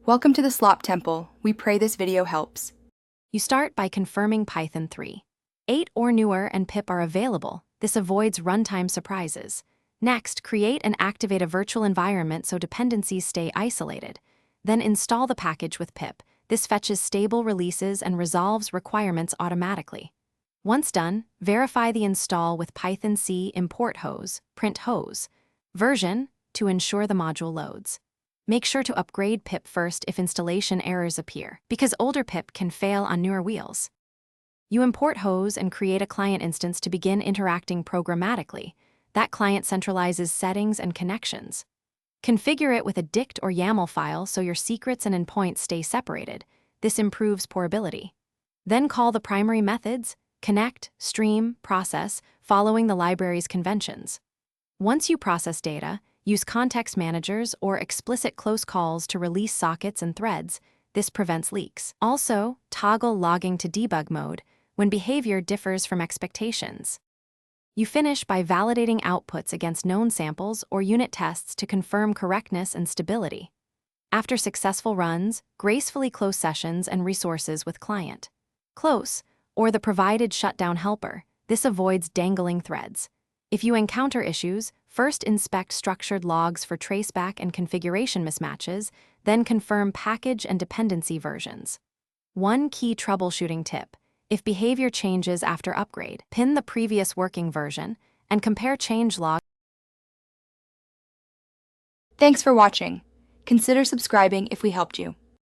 Welcome to the Slop Temple. We pray this video helps. You start by confirming Python 3. 8 or newer and pip are available. This avoids runtime surprises. Next, create and activate a virtual environment so dependencies stay isolated. Then install the package with pip. This fetches stable releases and resolves requirements automatically. Once done, verify the install with Python C import hose, print hose, version to ensure the module loads. Make sure to upgrade pip first if installation errors appear, because older pip can fail on newer wheels. You import hose and create a client instance to begin interacting programmatically. That client centralizes settings and connections. Configure it with a dict or YAML file so your secrets and endpoints stay separated. This improves portability. Then call the primary methods, connect, stream, process, following the library's conventions. Once you process data, use context managers or explicit close calls to release sockets and threads. This prevents leaks. Also, toggle logging to debug mode when behavior differs from expectations. You finish by validating outputs against known samples or unit tests to confirm correctness and stability. After successful runs, gracefully close sessions and resources with client. Close, or the provided shutdown helper. This avoids dangling threads. If you encounter issues, first inspect structured logs for traceback and configuration mismatches, then confirm package and dependency versions. One key troubleshooting tip: if behavior changes after upgrade, pin the previous working version and compare changelog. Thanks for watching. Consider subscribing if we helped you.